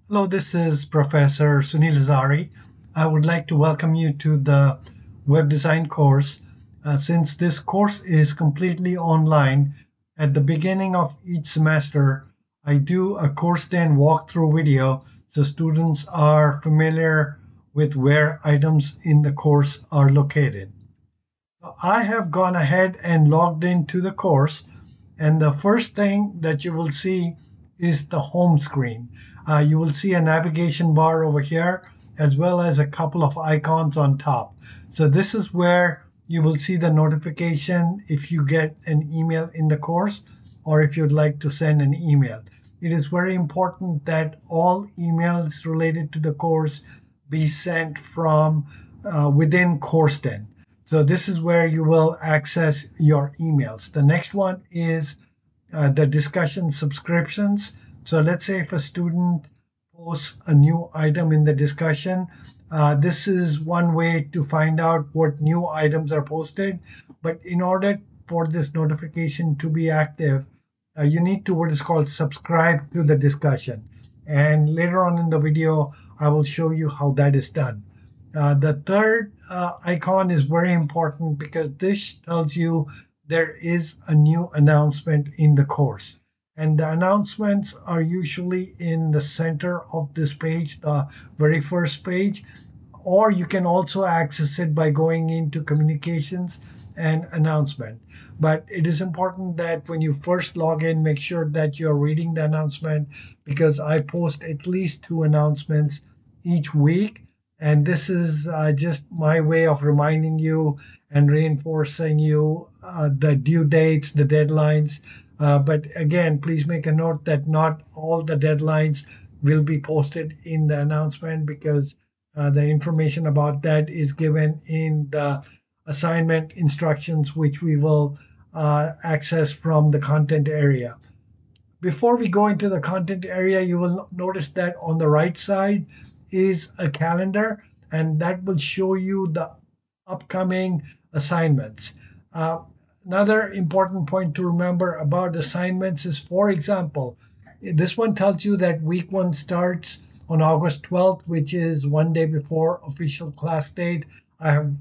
Hello, this is Professor Sunil Hazari. I would like to welcome you to the web design course. Since this course is completely online, at the beginning of each semester, I do a CourseDen walkthrough video so students are familiar with where items in the course are located. So I have gone ahead and logged into the course, and the first thing that you will see is the home screen. You will see a navigation bar over here, as well as a couple of icons on top. So this is where you will see the notification if you get an email in the course, or if you'd like to send an email. It is very important that all emails related to the course be sent from within CourseDen. So this is where you will access your emails. The next one is the discussion subscriptions. So let's say if a student posts a new item in the discussion, this is one way to find out what new items are posted. But in order for this notification to be active, you need to what is called subscribe to the discussion. And later on in the video, I will show you how that is done. The third icon is very important because this tells you there is a new announcement in the course. And the announcements are usually in the center of this page, the very first page, or you can also access it by going into communications and announcement. But it is important that when you first log in, make sure that you're reading the announcement because I post at least 2 announcements each week. And this is just my way of reminding you and reinforcing you the due dates, the deadlines. But again, please make a note that not all the deadlines will be posted in the announcement because the information about that is given in the assignment instructions, which we will access from the content area. Before we go into the content area, you will notice that on the right side is a calendar, and that will show you the upcoming assignments. Another important point to remember about assignments is, for example, this one tells you that week 1 starts on August 12th, which is one day before official class date. I have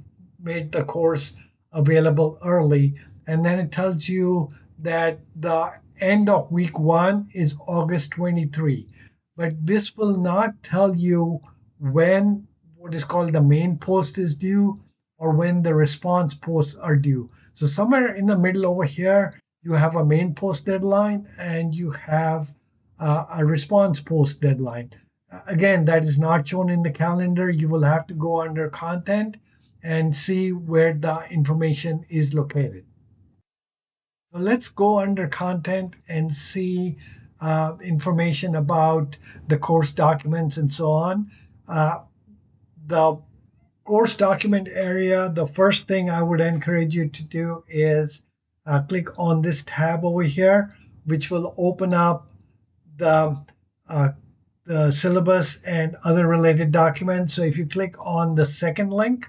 made the course available early. And then it tells you that the end of week 1 is August 23. But this will not tell you when what is called the main post is due or when the response posts are due. So somewhere in the middle over here, you have a main post deadline and you have a response post deadline. Again, that is not shown in the calendar. You will have to go under content and see where the information is located. So let's go under content and see information about the course documents and so on. The course document area, the first thing I would encourage you to do is click on this tab over here, which will open up the syllabus and other related documents. So if you click on the second link,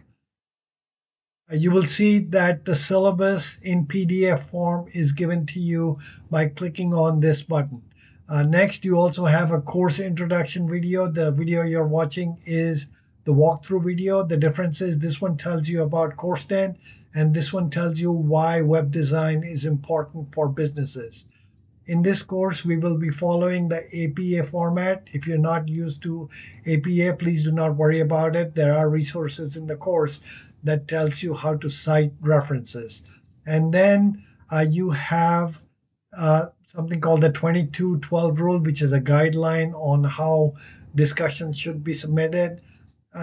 you will see that the syllabus in PDF form is given to you by clicking on this button. Next, you also have a course introduction video. The video you're watching is the walkthrough video. The difference is this one tells you about CourseDen, and this one tells you why web design is important for businesses. In this course, we will be following the APA format. If you're not used to APA, please do not worry about it. There are resources in the course that tells you how to cite references. And then you have something called the 2212 rule, which is a guideline on how discussions should be submitted.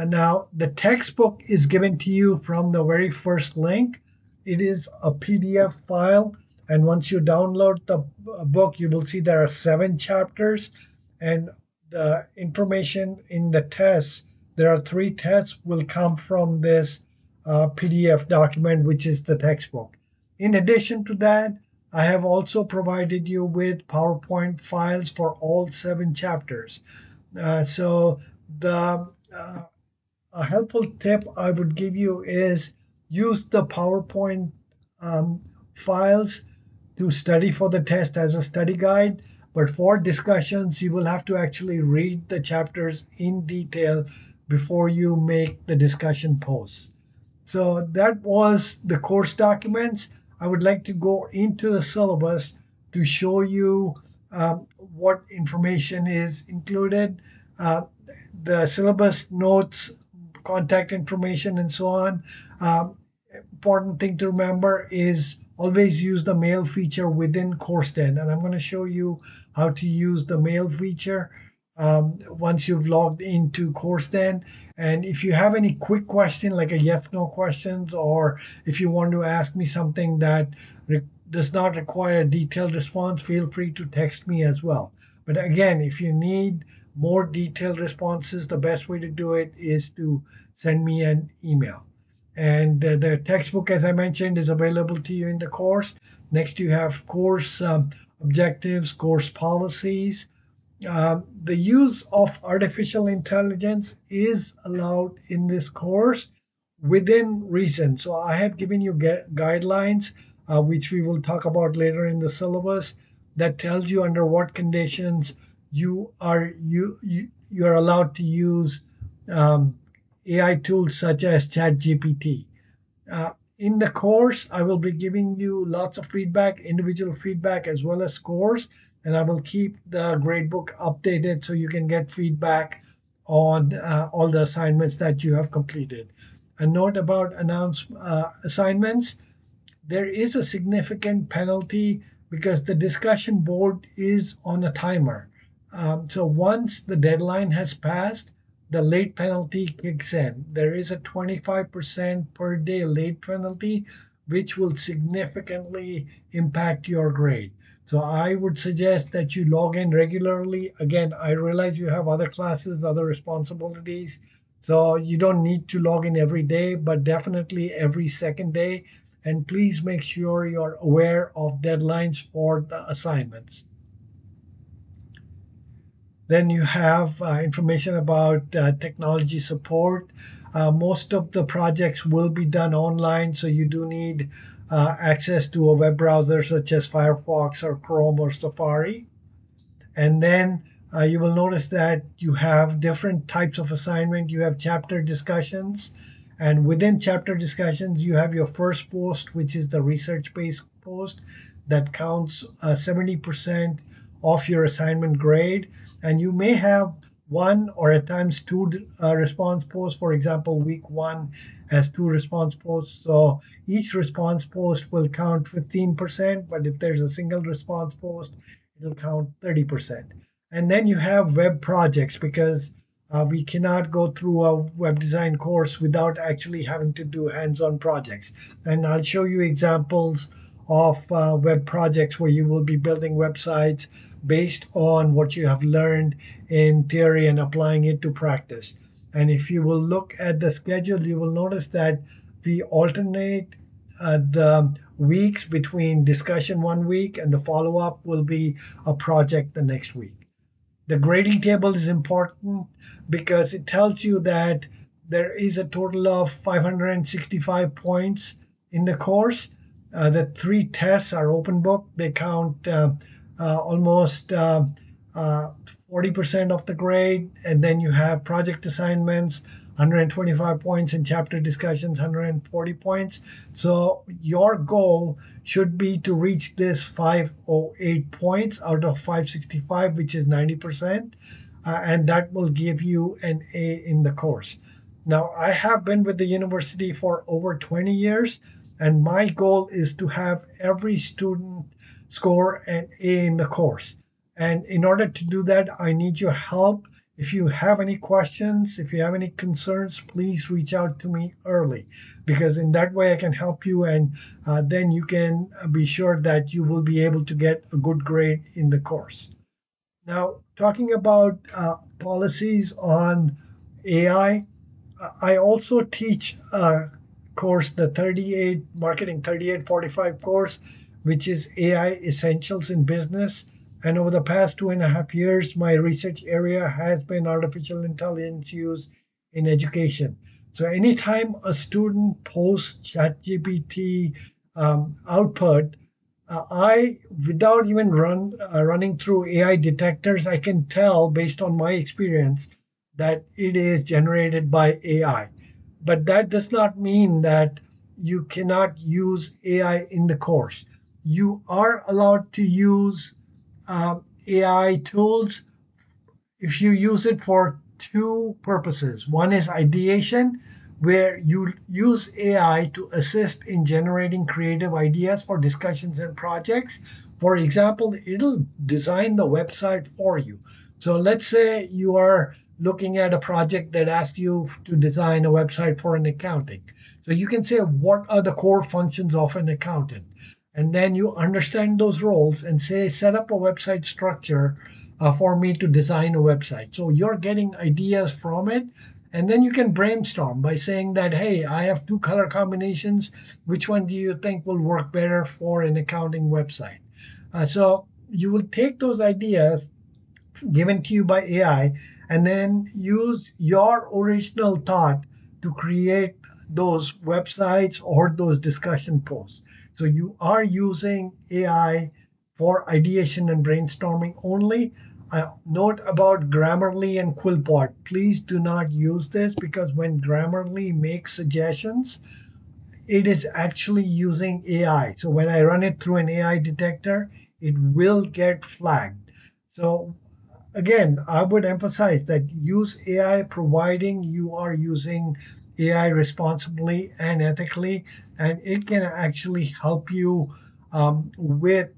Now, the textbook is given to you from the very first link. It is a PDF file. And once you download the book, you will see there are 7 chapters. And the information in the tests, there are 3 tests, will come from this PDF document, which is the textbook. In addition to that, I have also provided you with PowerPoint files for all 7 chapters. So a helpful tip I would give you is use the PowerPoint files to study for the test as a study guide. But for discussions, you will have to actually read the chapters in detail before you make the discussion posts. So that was the course documents. I would like to go into the syllabus to show you what information is included. Uh, the syllabus notes, contact information, and so on. Important thing to remember is always use the mail feature within CourseDen. And I'm going to show you how to use the mail feature once you've logged into CourseDen. And if you have any quick question, like a yes/no questions, or if you want to ask me something that does not require a detailed response, feel free to text me as well. But again, if you need more detailed responses, the best way to do it is to send me an email. And the textbook, as I mentioned, is available to you in the course. Next, you have course objectives, course policies. The use of artificial intelligence is allowed in this course within reason. So I have given you guidelines, which we will talk about later in the syllabus, that tells you under what conditions you are allowed to use AI tools such as ChatGPT. In the course, I will be giving you lots of feedback, individual feedback, as well as scores, and I will keep the gradebook updated so you can get feedback on all the assignments that you have completed. A note about assignments: there is a significant penalty because the discussion board is on a timer. So once the deadline has passed, the late penalty kicks in. There is a 25% per day late penalty, which will significantly impact your grade. So I would suggest that you log in regularly. Again, I realize you have other classes, other responsibilities, so you don't need to log in every day, but definitely every second day. And please make sure you're aware of deadlines for the assignments. Then you have information about technology support. Most of the projects will be done online, so you do need access to a web browser such as Firefox or Chrome or Safari. And then you will notice that you have different types of assignment. You have chapter discussions, and within chapter discussions, you have your first post, which is the research-based post that counts 70% of your assignment grade. And you may have one or at times two response posts. For example, week 1 has 2 response posts. So each response post will count 15%, but if there's a single response post, it'll count 30%. And then you have web projects, because we cannot go through a web design course without actually having to do hands-on projects. And I'll show you examples of web projects where you will be building websites based on what you have learned in theory and applying it to practice. And if you will look at the schedule, you will notice that we alternate the weeks between discussion 1 week and the follow-up will be a project the next week. The grading table is important because it tells you that there is a total of 565 points in the course. The 3 tests are open book. They count almost 40% of the grade. And then you have project assignments, 125 points, and chapter discussions, 140 points. So your goal should be to reach this 508 points out of 565, which is 90%. And that will give you an A in the course. Now, I have been with the university for over 20 years, and my goal is to have every student score an A in the course. And in order to do that, I need your help. If you have any questions, if you have any concerns, please reach out to me early, because in that way I can help you, and then you can be sure that you will be able to get a good grade in the course. Now, talking about policies on AI, I also teach a course, the Marketing 3845 course, which is AI Essentials in Business. And over the past 2.5 years, my research area has been artificial intelligence use in education. So anytime a student posts ChatGPT output, without even running through AI detectors, I can tell based on my experience that it is generated by AI. But that does not mean that you cannot use AI in the course. You are allowed to use AI tools if you use it for two purposes. One is ideation, where you use AI to assist in generating creative ideas for discussions and projects. For example, it'll design the website for you. So let's say you are looking at a project that asks you to design a website for an accounting. So you can say, what are the core functions of an accountant? And then you understand those roles and say, set up a website structure for me to design a website. So you're getting ideas from it. And then you can brainstorm by saying that, hey, I have two color combinations. Which one do you think will work better for an accounting website? So you will take those ideas given to you by AI and then use your original thought to create those websites or those discussion posts. So you are using AI for ideation and brainstorming only. Note about Grammarly and Quillpot. Please do not use this because when Grammarly makes suggestions, it is actually using AI. So when I run it through an AI detector, it will get flagged. So again, I would emphasize that use AI providing you are using AI responsibly and ethically, and it can actually help you with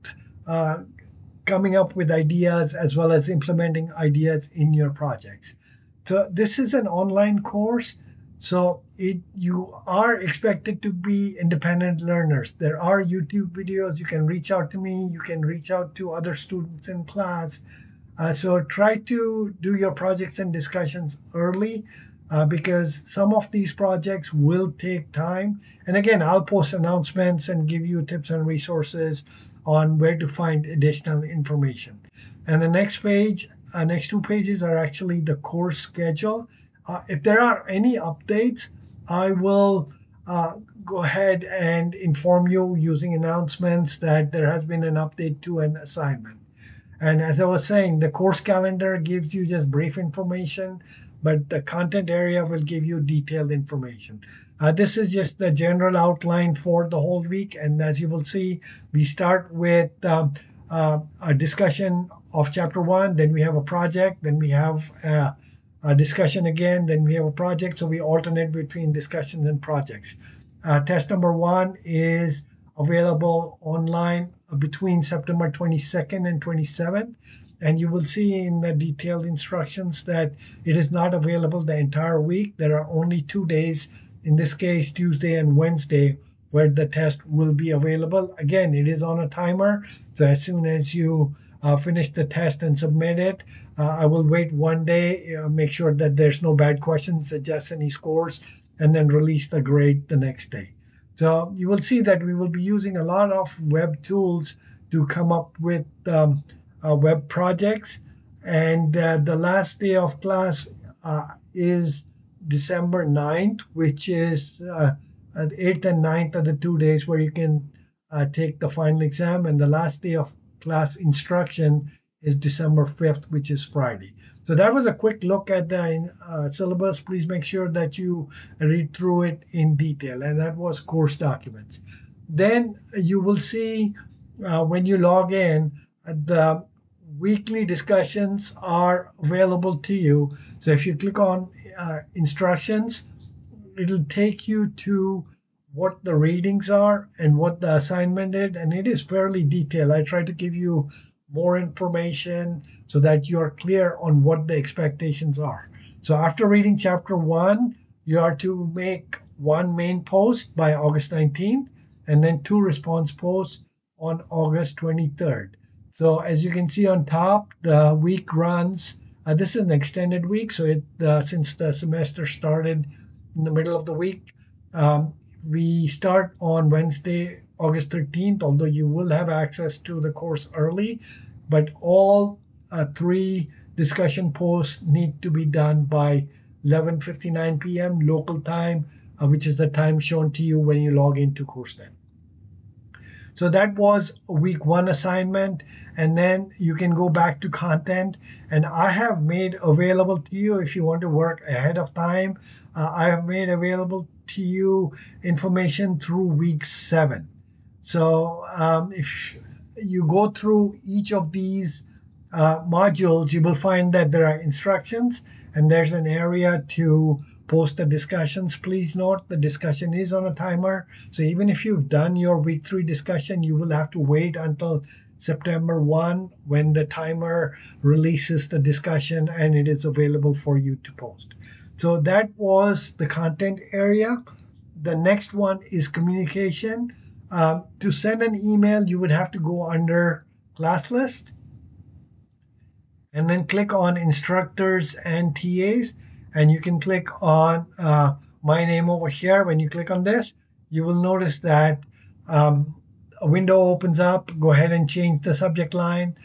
coming up with ideas as well as implementing ideas in your projects. So this is an online course, so you are expected to be independent learners. There are YouTube videos. You can reach out to me. You can reach out to other students in class. So try to do your projects and discussions early because some of these projects will take time. And again, I'll post announcements and give you tips and resources on where to find additional information. And the next page, next two pages are actually the course schedule. If there are any updates, I will go ahead and inform you using announcements that there has been an update to an assignment. And as I was saying, the course calendar gives you just brief information, but the content area will give you detailed information. This is just the general outline for the whole week. And as you will see, we start with a discussion of chapter 1, then we have a project, then we have a discussion again, then we have a project. So we alternate between discussions and projects. Test number 1 is available online between September 22nd and 27th. And you will see in the detailed instructions that it is not available the entire week. There are only 2 days, in this case, Tuesday and Wednesday, where the test will be available. Again, it is on a timer. So as soon as you finish the test and submit it, I will wait 1 day, make sure that there's no bad questions, adjust any scores, and then release the grade the next day. So you will see that we will be using a lot of web tools to come up with web projects. And the last day of class is December 9th, which is the 8th and 9th are the 2 days where you can take the final exam. And the last day of class instruction is December 5th, which is Friday. So that was a quick look at the syllabus. Please make sure that you read through it in detail. And that was course documents. Then you will see when you log in, the weekly discussions are available to you. So if you click on instructions, it'll take you to what the readings are and what the assignment is. And it is fairly detailed. I try to give you more information so that you're clear on what the expectations are. So after reading chapter 1, you are to make 1 main post by August 19th and then 2 response posts on August 23rd. So as you can see on top, the week runs. This is an extended week, so since the semester started in the middle of the week, we start on Wednesday, August 13th, although you will have access to the course early, but all 3 discussion posts need to be done by 11:59 p.m. local time, which is the time shown to you when you log into CourseDen. So that was a week 1 assignment, and then you can go back to content. And I have made available to you, if you want to work ahead of time, I have made available to you information through week 7. So if you go through each of these modules, you will find that there are instructions and there's an area to post the discussions. Please note the discussion is on a timer. So even if you've done your week 3 discussion, you will have to wait until September 1 when the timer releases the discussion and it is available for you to post. So that was the content area. The next one is communication. To send an email, you would have to go under class list and then click on instructors and TAs, and you can click on my name over here. When you click on this, you will notice that a window opens up. Go ahead and change the subject line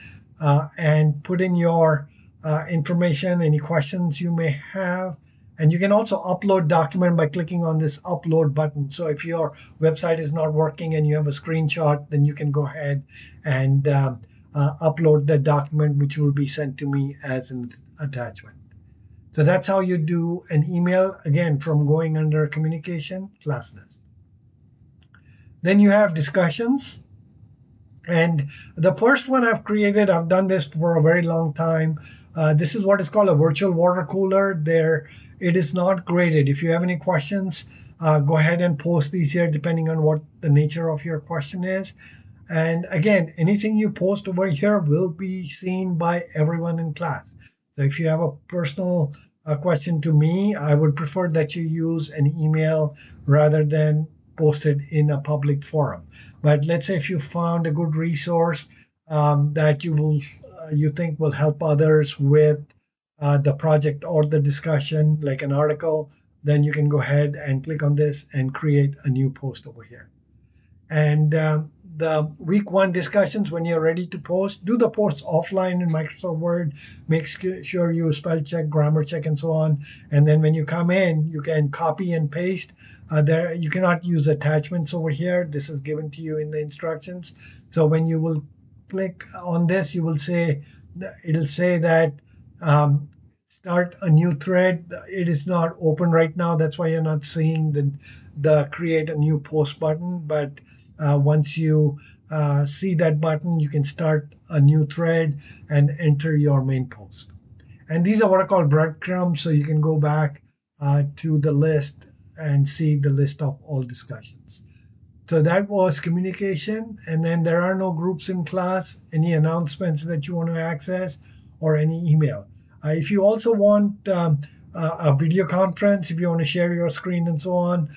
and put in your information, any questions you may have. And you can also upload document by clicking on this upload button. So if your website is not working and you have a screenshot, then you can go ahead and upload the document, which will be sent to me as an attachment. So that's how you do an email, again, from going under communication, class list. Then you have discussions. And the first one I've created, I've done this for a very long time. This is what is called a virtual water cooler. It is not graded. If you have any questions, go ahead and post these here depending on what the nature of your question is. And again, anything you post over here will be seen by everyone in class. So if you have a personal question to me, I would prefer that you use an email rather than post it in a public forum. But let's say if you found a good resource that you think will help others with the project or the discussion, like an article, then you can go ahead and click on this and create a new post over here. And the week 1 discussions, when you're ready to post, do the posts offline in Microsoft Word. Make sure you spell check, grammar check, and so on. And then when you come in, you can copy and paste. There, you cannot use attachments over here. This is given to you in the instructions. So when you will click on this, it'll say that start a new thread. It is not open right now. That's why you're not seeing the create a new post button. But once you see that button, you can start a new thread and enter your main post. And these are what are called breadcrumbs. So you can go back to the list and see the list of all discussions. So that was communication. And then there are no groups in class, any announcements that you want to access, or any email. If you also want a video conference, if you want to share your screen and so on,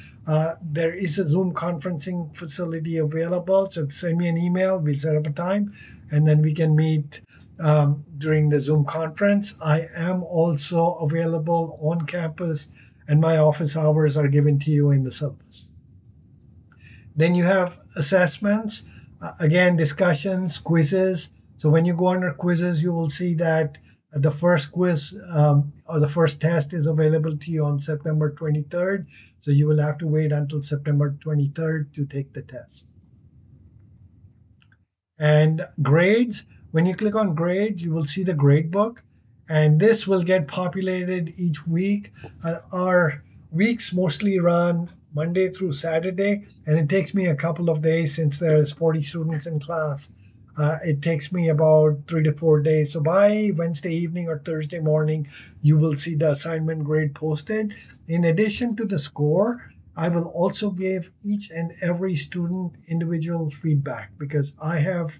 there is a Zoom conferencing facility available. So send me an email, we'll set up a time, and then we can meet during the Zoom conference. I am also available on campus, and my office hours are given to you in the syllabus. Then you have assessments, again, discussions, quizzes. So when you go under quizzes, you will see that the first quiz or the first test is available to you on September 23rd. So you will have to wait until September 23rd to take the test. And grades, when you click on grades, you will see the grade book. And this will get populated each week. Our weeks mostly run Monday through Saturday, and it takes me a couple of days since there's 40 students in class. It takes me about 3 to 4 days. So by Wednesday evening or Thursday morning, you will see the assignment grade posted. In addition to the score, I will also give each and every student individual feedback, because I have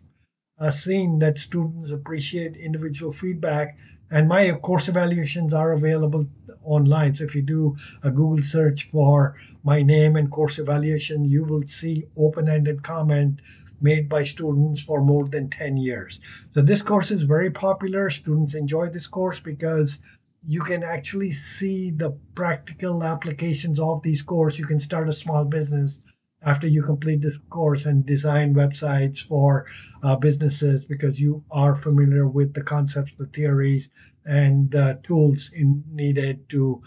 seen that students appreciate individual feedback, and my course evaluations are available online. So if you do a Google search for my name and course evaluation, you will see open-ended comment made by students for more than 10 years. So this course is very popular. Students enjoy this course because you can actually see the practical applications of these courses. You can start a small business after you complete this course and design websites for businesses, because you are familiar with the concepts, the theories, and the tools needed to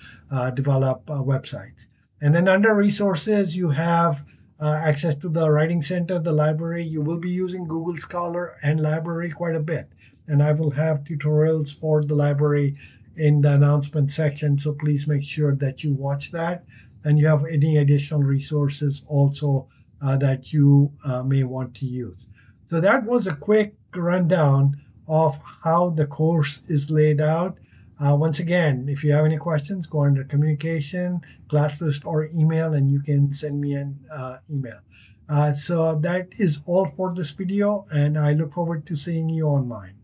develop websites. And then under resources, you have access to the Writing Center, the library. You will be using Google Scholar and library quite a bit. And I will have tutorials for the library in the announcement section. So please make sure that you watch that. And you have any additional resources also that you may want to use. So that was a quick rundown of how the course is laid out. Once again, if you have any questions, go under communication, class list, or email, and you can send me an email. So that is all for this video, and I look forward to seeing you online.